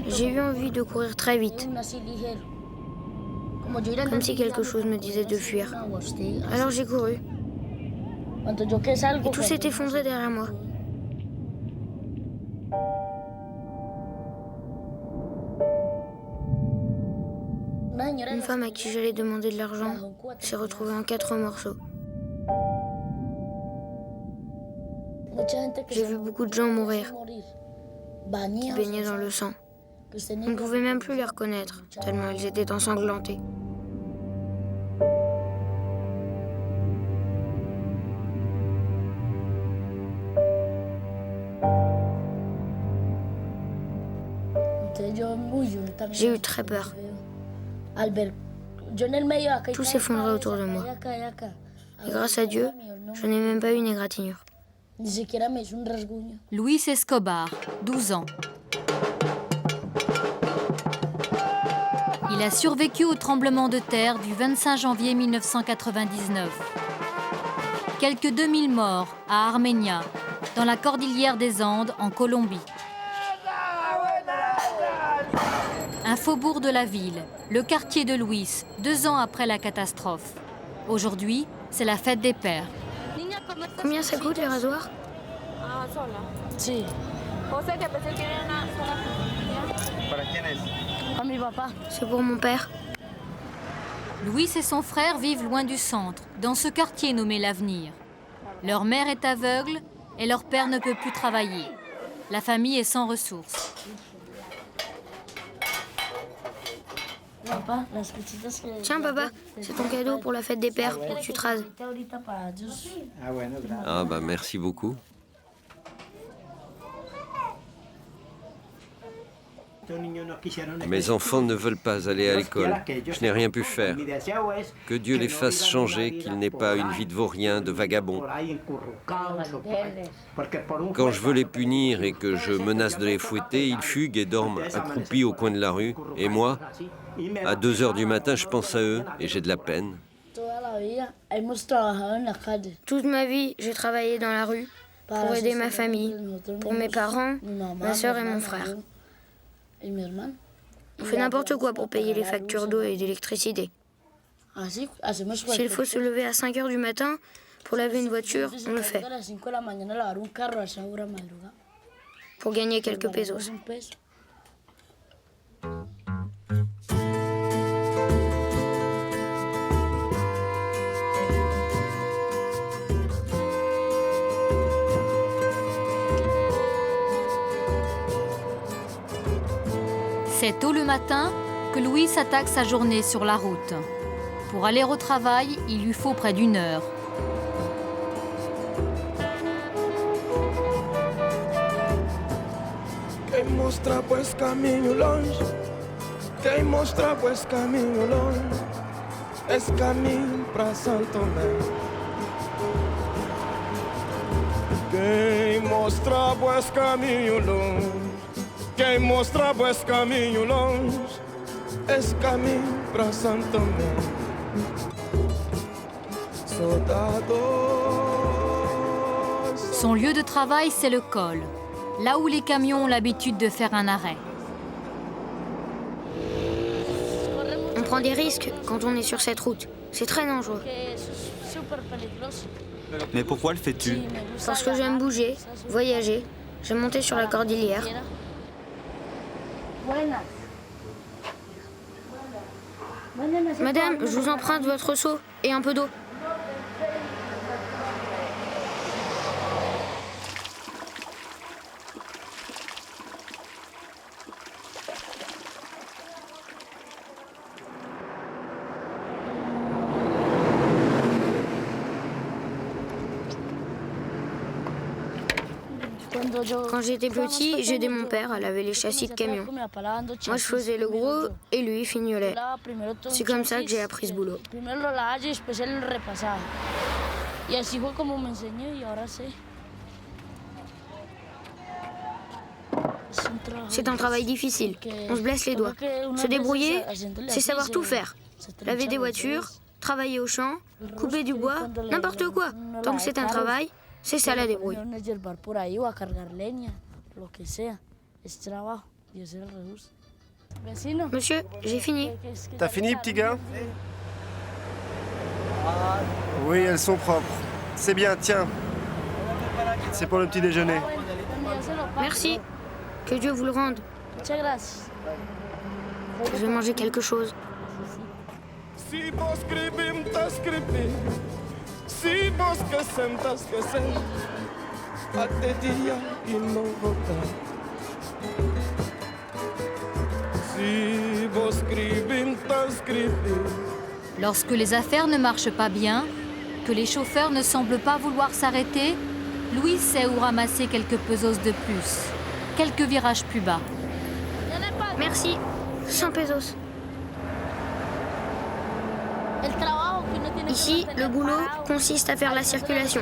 J'ai eu envie de courir très vite, comme si quelque chose me disait de fuir. Alors j'ai couru, et tout s'est effondré derrière moi. Une femme à qui j'allais demander de l'argent s'est retrouvée en 4 morceaux. J'ai vu beaucoup de gens mourir, qui baignaient dans le sang. On ne pouvait même plus les reconnaître, tellement ils étaient ensanglantés. J'ai eu très peur. Tout s'effondrait autour de moi. Et grâce à Dieu, je n'ai même pas eu une égratignure. Luis Escobar, 12 ans. Il a survécu au tremblement de terre du 25 janvier 1999. Quelques 2000 morts à Armenia, dans la cordillère des Andes, en Colombie. Un faubourg de la ville, le quartier de Luis, 2 ans après la catastrophe. Aujourd'hui, c'est la fête des pères. Combien ça coûte les rasoirs? C'est pour mon père. Luis et son frère vivent loin du centre, dans ce quartier nommé l'Avenir. Leur mère est aveugle et leur père ne peut plus travailler. La famille est sans ressources. Tiens papa, c'est ton cadeau pour la fête des pères, pour que tu te rases. Ah bah merci beaucoup. Mes enfants ne veulent pas aller à l'école. Je n'ai rien pu faire. Que Dieu les fasse changer, qu'ils n'aient pas une vie de vaurien, de vagabond. Quand je veux les punir et que je menace de les fouetter, ils fuguent et dorment accroupis au coin de la rue. Et moi, à 2 heures du matin, je pense à eux et j'ai de la peine. Toute ma vie, j'ai travaillé dans la rue pour aider ma famille, pour mes parents, ma sœur et mon frère. On fait n'importe quoi pour payer les factures d'eau et d'électricité. S'il faut se lever à 5 heures du matin pour laver une voiture, on le fait. Pour gagner quelques pesos. C'est tôt le matin que Luis attaque sa journée sur la route. Pour aller au travail, il lui faut près d'1 heure. Quem mostra pois caminho longe, quem mostra pois caminho longe, esse caminho para São Tomé. Quem mostra pois caminho longe, quem mostra pois caminho longe, esse caminho para São Tomé. Son lieu de travail, c'est le col, là où les camions ont l'habitude de faire un arrêt. On prend des risques quand on est sur cette route. C'est très dangereux. Mais pourquoi le fais-tu? Parce que j'aime bouger, voyager. J'aime monter sur la cordillère. Madame, je vous emprunte votre seau et un peu d'eau. Quand j'étais petit, j'aidais mon père à laver les châssis de camions. Moi, je faisais le gros et lui, il fignolait. C'est comme ça que j'ai appris ce boulot. C'est un travail difficile. On se blesse les doigts. Se débrouiller, c'est savoir tout faire. Laver des voitures, travailler au champ, couper du bois, n'importe quoi. Tant que c'est un travail, c'est ça la débrouille. Monsieur, j'ai fini. T'as fini, petit gars? Oui, elles sont propres. C'est bien, tiens. C'est pour le petit déjeuner. Merci. Que Dieu vous le rende. Je vais manger quelque chose. Si vos escrevem, tá escrevendo. Si vos esquecem, tá esquecendo. Até dia e não voltar. Si vos escrevem, tá escrevendo. Lorsque les affaires ne marchent pas bien, que les chauffeurs ne semblent pas vouloir s'arrêter, Louis sait où ramasser quelques pesos de plus, quelques virages plus bas. Merci. 100 pesos. Ici, le boulot consiste à faire la circulation.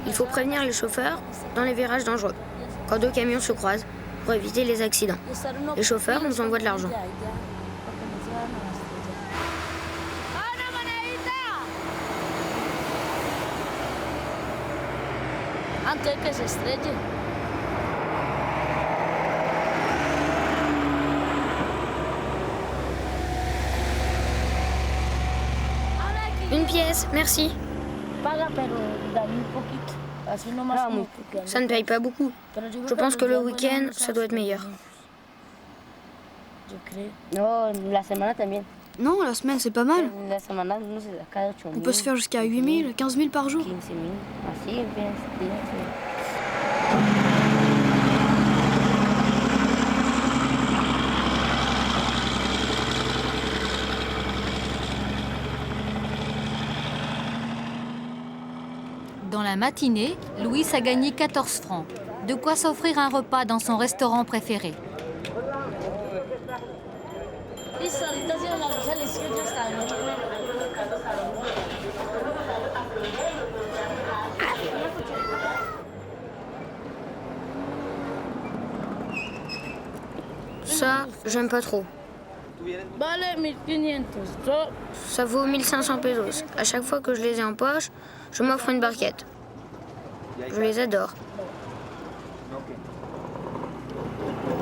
Il faut prévenir les chauffeurs dans les virages dangereux, quand deux camions se croisent, pour éviter les accidents. Les chauffeurs nous envoient de l'argent. Une pièce, merci. Ça ne paye pas beaucoup. Je pense que le week-end, ça doit être meilleur. Non, la semaine, c'est pas mal. On peut se faire jusqu'à 8 000, 15 000 par jour. Dans la matinée, Louis a gagné 14 francs. De quoi s'offrir un repas dans son restaurant préféré. Ça, j'aime pas trop. Ça vaut 1500 pesos. À chaque fois que je les ai en poche, je m'offre une barquette. Je les adore.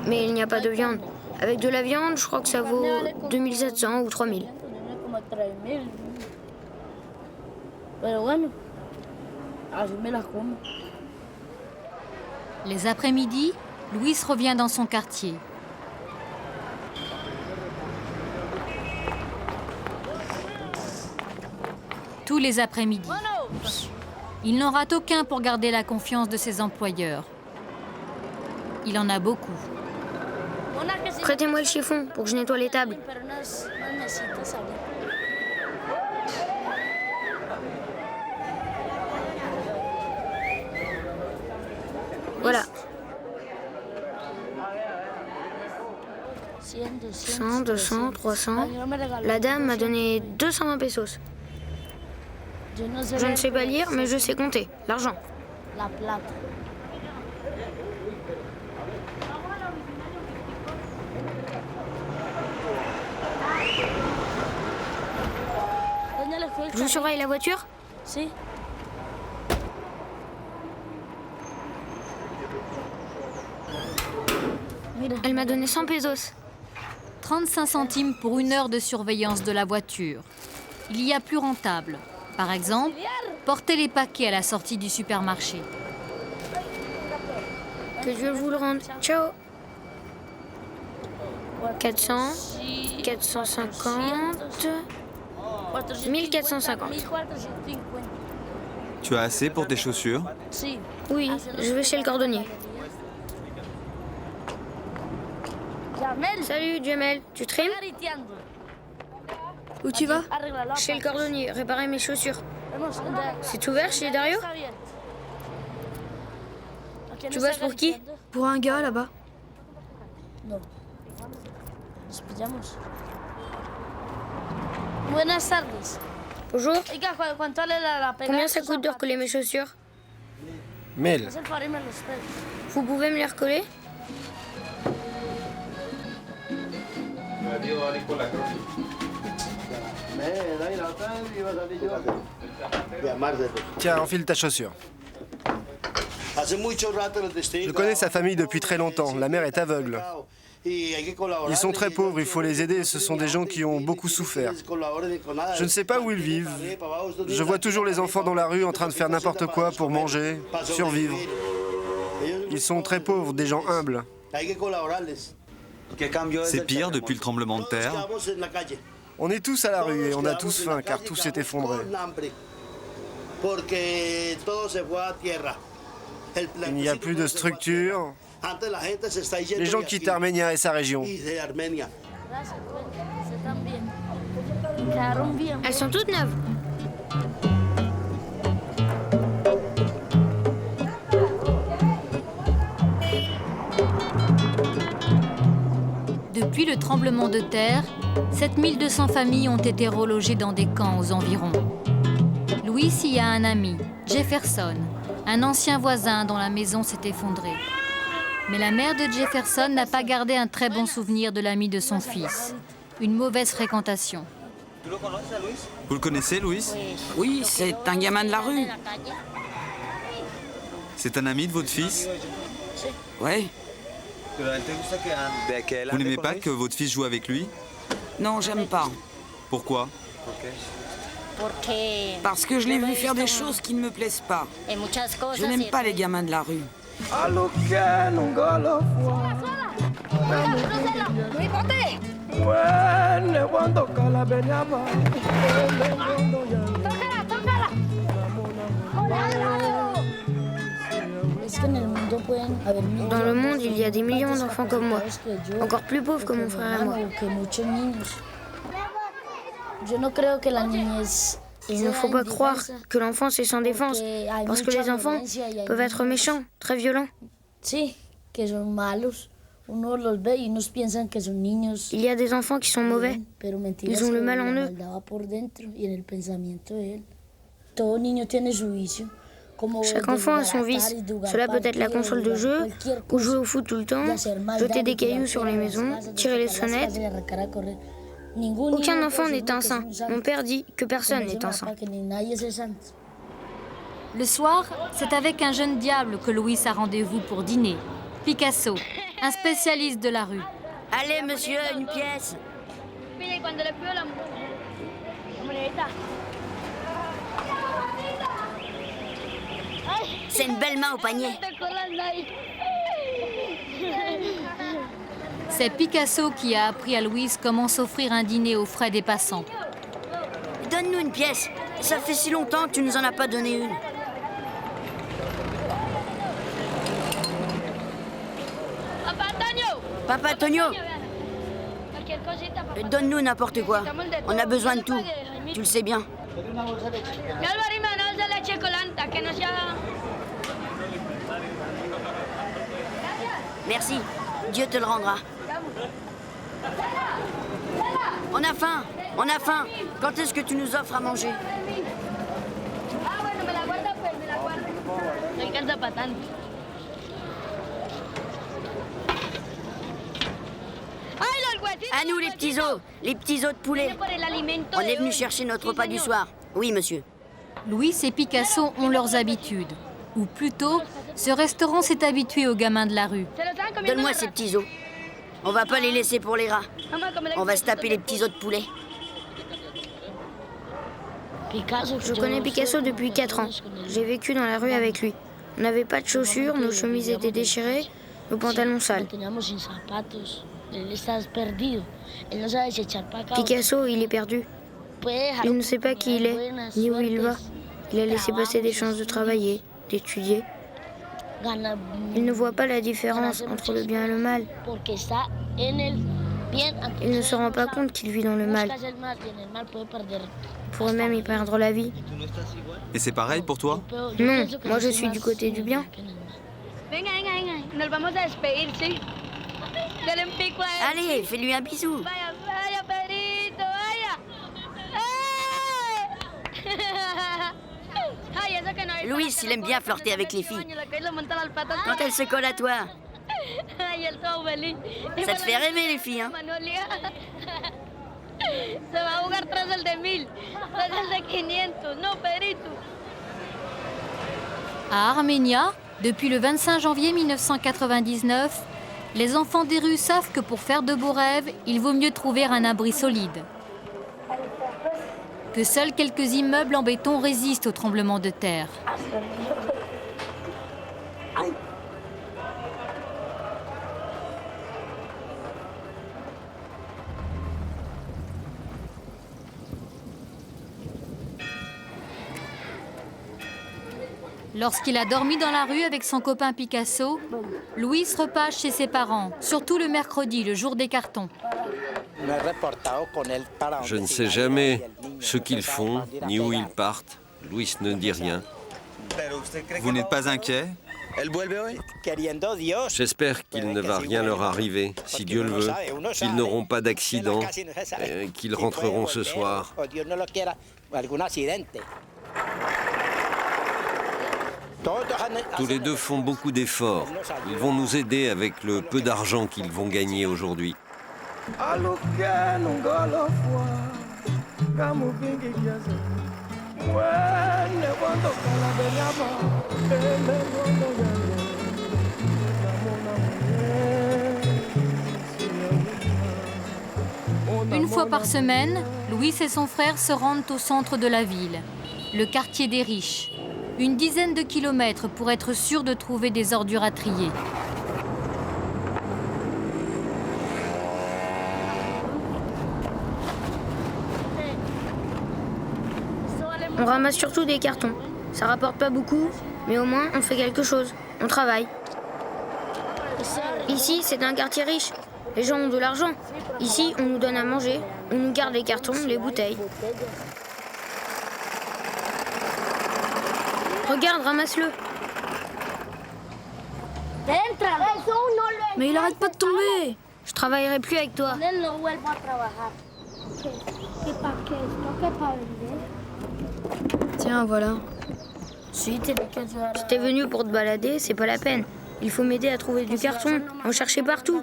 Mais il n'y a pas de viande. Avec de la viande, je crois que ça vaut 2700 ou 3000. Les après-midi, Louis revient dans son quartier. Tous les après-midi. Il n'en rate aucun pour garder la confiance de ses employeurs. Il en a beaucoup. Prêtez-moi le chiffon pour que je nettoie les tables. Voilà. 100, 200, 300. La dame m'a donné 220 pesos. Je ne sais pas lire, mais je sais compter. L'argent. Je vous surveille la voiture? Elle m'a donné 100 pesos. 35 centimes pour 1 heure de surveillance de la voiture. Il y a plus rentable. Par exemple, porter les paquets à la sortie du supermarché. Que Dieu vous le rende. Ciao. 400, 450, 1450. Tu as assez pour tes chaussures? Oui, je vais chez le cordonnier. Salut, Jamel. Tu trimes? Où tu vas? Chez le cordonnier, réparer mes chaussures. C'est ouvert chez Dario? Tu bosses pour qui? Pour un gars là-bas. Bonjour. Combien ça coûte de recoller mes chaussures? 1000. Vous pouvez me les recoller? Tiens, enfile ta chaussure. Je connais sa famille depuis très longtemps. La mère est aveugle. Ils sont très pauvres, il faut les aider, ce sont des gens qui ont beaucoup souffert. Je ne sais pas où ils vivent. Je vois toujours les enfants dans la rue en train de faire n'importe quoi pour manger, survivre. Ils sont très pauvres, des gens humbles. C'est pire depuis le tremblement de terre. On est tous à la rue et on a tous faim car tout s'est effondré. Il n'y a plus de structure. Les gens quittent Arménia et sa région. Elles sont toutes neuves. Depuis le tremblement de terre, 7200 familles ont été relogées dans des camps aux environs. Louis y a un ami, Jefferson, un ancien voisin dont la maison s'est effondrée. Mais la mère de Jefferson n'a pas gardé un très bon souvenir de l'ami de son fils. Une mauvaise fréquentation. Vous le connaissez, Louis? Oui, c'est un gamin de la rue. C'est un ami de votre fils? Oui. Vous n'aimez pas que votre fils joue avec lui? Non, j'aime pas. Pourquoi? Parce que je l'ai vu faire des choses qui ne me plaisent pas. Je n'aime pas les gamins de la rue. Dans le monde, il y a des millions d'enfants comme moi, encore plus pauvres que mon frère et moi. Il ne faut pas croire que l'enfance est sans défense, parce que les enfants peuvent être méchants, très violents. Il y a des enfants qui sont mauvais. Ils ont le mal en eux. Chaque enfant a son vice. Cela peut être la console de jeu, ou jouer au foot tout le temps, jeter des cailloux sur les maisons, tirer les sonnettes. Aucun enfant n'est un saint. Mon père dit que personne n'est un saint. Le soir, c'est avec un jeune diable que Louis a rendez-vous pour dîner. Picasso, un spécialiste de la rue. Allez, monsieur, une pièce. C'est une belle main au panier. C'est Picasso qui a appris à Louise comment s'offrir un dîner aux frais des passants. Donne-nous une pièce. Ça fait si longtemps que tu nous en as pas donné une. Papa Antonio, donne-nous n'importe quoi. On a besoin de tout. Tu le sais bien. Merci. Dieu te le rendra. On a faim. On a faim. Quand est-ce que tu nous offres à manger? À nous, les petits os de poulet. On est venu chercher notre repas du soir. Oui, monsieur. Louis et Picasso ont leurs habitudes. Ou plutôt, ce restaurant s'est habitué aux gamins de la rue. Donne-moi ces petits os. On va pas les laisser pour les rats. On va se taper les petits os de poulet. Je connais Picasso depuis 4 ans. J'ai vécu dans la rue avec lui. On n'avait pas de chaussures, nos chemises étaient déchirées, nos pantalons sales. Picasso, il est perdu. Il ne sait pas qui il est, ni où il va. Il a laissé passer des chances de travailler, d'étudier. Il ne voit pas la différence entre le bien et le mal. Il ne se rend pas compte qu'il vit dans le mal. Il pourrait même y perdre la vie. Et c'est pareil pour toi? Non, moi je suis du côté du bien. Allez, fais-lui un bisou. Louis, il aime bien flirter avec les filles. Quand elles se collent à toi. Ça te fait rêver, les filles, hein? À Arménia, depuis le 25 janvier 1999, Les enfants des rues savent que pour faire de beaux rêves, il vaut mieux trouver un abri solide. Que seuls quelques immeubles en béton résistent aux tremblements de terre. Lorsqu'il a dormi dans la rue avec son copain Picasso, Luis repasse chez ses parents, surtout le mercredi, le jour des cartons. Je ne sais jamais ce qu'ils font, ni où ils partent. Luis ne dit rien. Vous n'êtes pas inquiet? J'espère qu'il ne va rien leur arriver, si Dieu le veut, qu'ils n'auront pas d'accident, qu'ils rentreront ce soir. Tous les deux font beaucoup d'efforts. Ils vont nous aider avec le peu d'argent qu'ils vont gagner aujourd'hui. Une fois par semaine, Luis et son frère se rendent au centre de la ville, le quartier des riches. Une dizaine de kilomètres pour être sûr de trouver des ordures à trier. On ramasse surtout des cartons. Ça rapporte pas beaucoup, mais au moins on fait quelque chose. On travaille. Ici, c'est un quartier riche. Les gens ont de l'argent. Ici, on nous donne à manger. On nous garde les cartons, les bouteilles. Regarde, ramasse-le. Mais il arrête pas de tomber. Je travaillerai plus avec toi. Tiens, voilà. Si t'es venu pour te balader, c'est pas la peine. Il faut m'aider à trouver du carton, en chercher partout.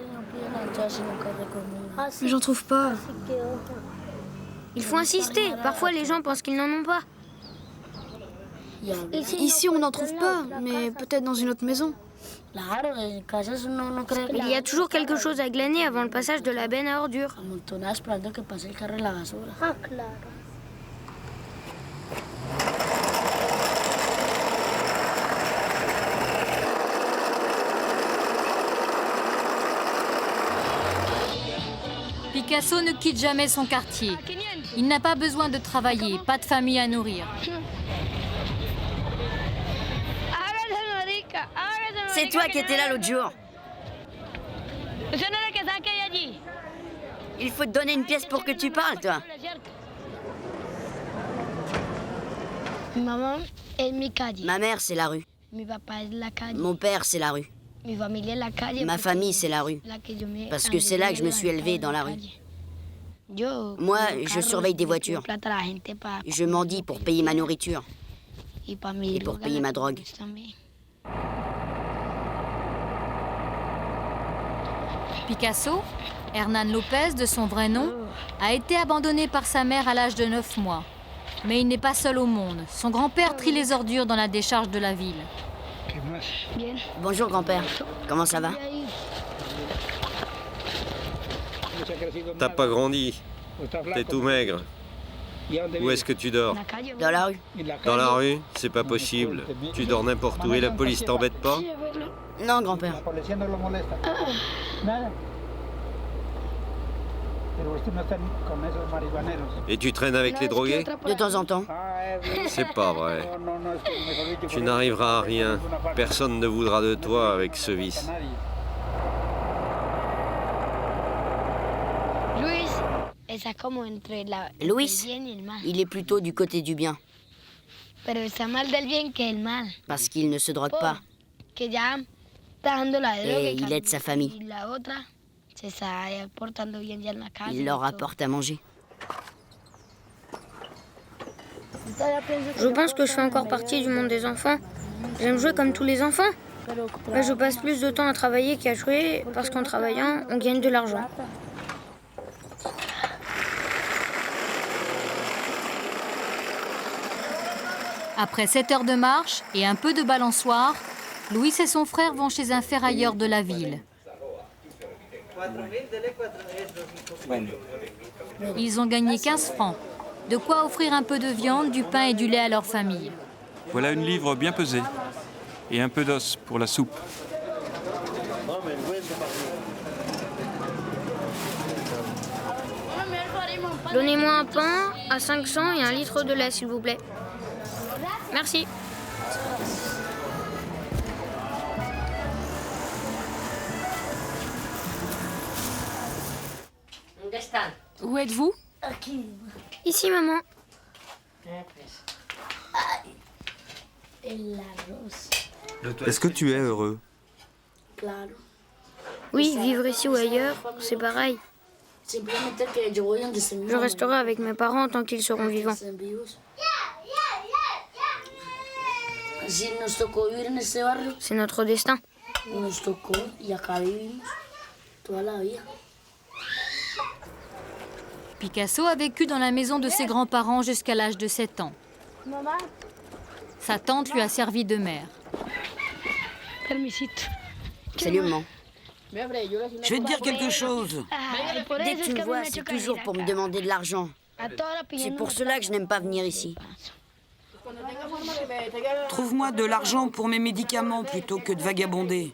Mais j'en trouve pas. Il faut insister. Parfois, les gens pensent qu'ils n'en ont pas. Ici, on n'en trouve pas, mais peut-être dans une autre maison. Il y a toujours quelque chose à glaner avant le passage de la benne à ordures. Picasso ne quitte jamais son quartier. Il n'a pas besoin de travailler, pas de famille à nourrir. C'est toi qui étais là l'autre jour. Il faut te donner une pièce pour que tu parles, toi. Ma mère, c'est la rue. Mon père, c'est la rue. Ma famille, c'est la rue. Parce que c'est là que je me suis élevée, dans la rue. Moi, je surveille des voitures. Je mendie pour payer ma nourriture. Et pour payer ma drogue. Picasso, Hernan Lopez de son vrai nom, a été abandonné par sa mère à l'âge de 9 mois. Mais il n'est pas seul au monde. Son grand-père trie les ordures dans la décharge de la ville. Bonjour grand-père, comment ça va? T'as pas grandi. T'es tout maigre. Où est-ce que tu dors? Dans la rue. Dans la rue? C'est pas possible. Tu dors n'importe où et la police t'embête pas? Non, grand-père. Et tu traînes avec les drogués? De temps en temps. C'est pas vrai. Tu n'arriveras à rien. Personne ne voudra de toi avec ce vice. Luis, il est plutôt du côté du bien. Parce qu'il ne se drogue pas. Et il aide sa famille. Il leur apporte à manger. Je pense que je fais encore partie du monde des enfants. J'aime jouer comme tous les enfants. Mais je passe plus de temps à travailler qu'à jouer parce qu'en travaillant, on gagne de l'argent. Après 7 heures de marche et un peu de balançoire, Luis et son frère vont chez un ferrailleur de la ville. Ils ont gagné 15 francs. De quoi offrir un peu de viande, du pain et du lait à leur famille. Voilà une livre bien pesée. Et un peu d'os pour la soupe. Donnez-moi un pain à 500 et un litre de lait, s'il vous plaît. Merci. Où êtes-vous? Ici, maman. Est-ce que tu es heureux? Oui, vivre ici ou ailleurs, c'est pareil. Je resterai avec mes parents tant qu'ils seront vivants. C'est notre destin. Picasso a vécu dans la maison de ses grands-parents jusqu'à l'âge de 7 ans. Sa tante lui a servi de mère. Salut, maman. Je vais te dire quelque chose. Dès que tu me vois, c'est toujours pour me demander de l'argent. C'est pour cela que je n'aime pas venir ici. Trouve-moi de l'argent pour mes médicaments plutôt que de vagabonder.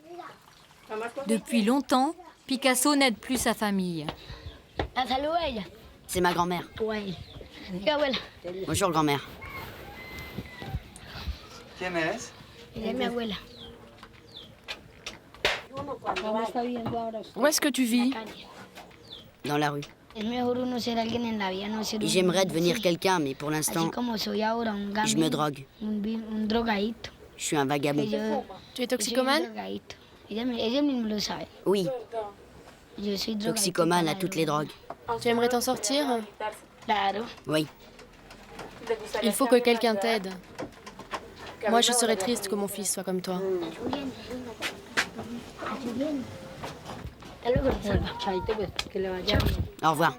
Depuis longtemps, Picasso n'aide plus sa famille. C'est ma grand-mère. Bonjour, grand-mère. Où est-ce que tu vis? Dans la rue. Et j'aimerais devenir quelqu'un, mais pour l'instant, je me drogue. Je suis un vagabond. Tu es toxicomane? Oui. Toxicomane à toutes les drogues. Tu aimerais t'en sortir? Oui. Il faut que quelqu'un t'aide. Moi, je serais triste que mon fils soit comme toi. Au revoir.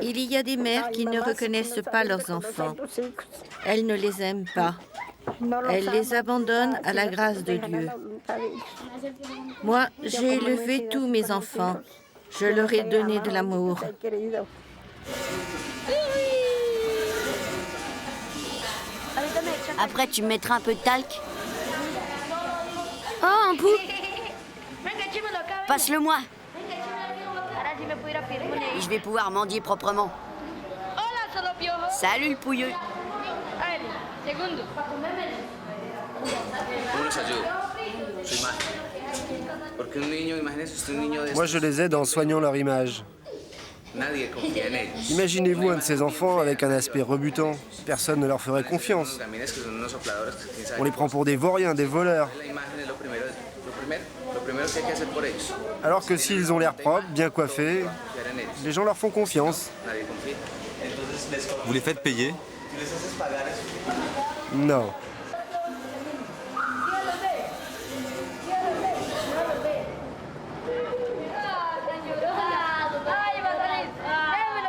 Il y a des mères qui ne reconnaissent pas leurs enfants. Elles ne les aiment pas. Elles les abandonnent à la grâce de Dieu. Moi, j'ai élevé tous mes enfants. Je leur ai donné de l'amour. Après, tu me mettras un peu de talc. Oh, un pou! Passe-le-moi. Je vais pouvoir mendier proprement. Salut, le pouilleux. Moi, je les aide en soignant leur image. Imaginez-vous un de ces enfants avec un aspect rebutant. Personne ne leur ferait confiance. On les prend pour des vauriens, des voleurs. Alors que s'ils ont l'air propres, bien coiffés, les gens leur font confiance. Vous les faites payer? Non.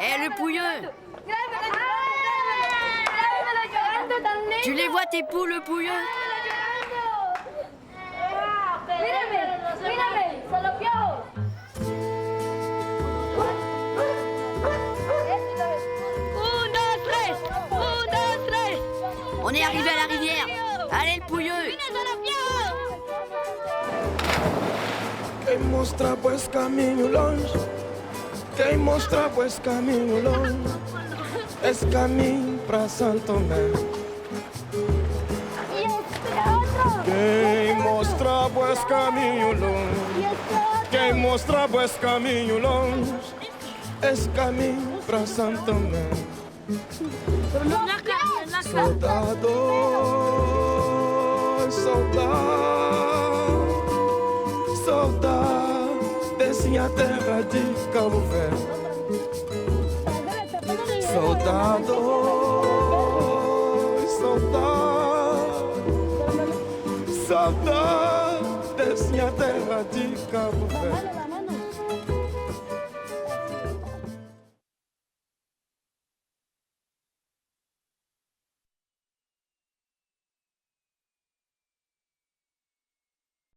Hé, le pouilleux! Tu les vois, tes poules, le pouilleux? On est arrivé à la rivière. Allez, le pouilleux. Quem mostra pois caminho longe, quem mostra pois caminho longe, esse caminho pra Santo Tomé. Quem mostra pois caminho longe, quem mostra pois caminho longe, esse caminho pra Santo Tomé. Soldado, soldado, soldado, desce a terra de Cabo Verde. Soldado, soldado, soldado, desce a terra de Cabo Verde.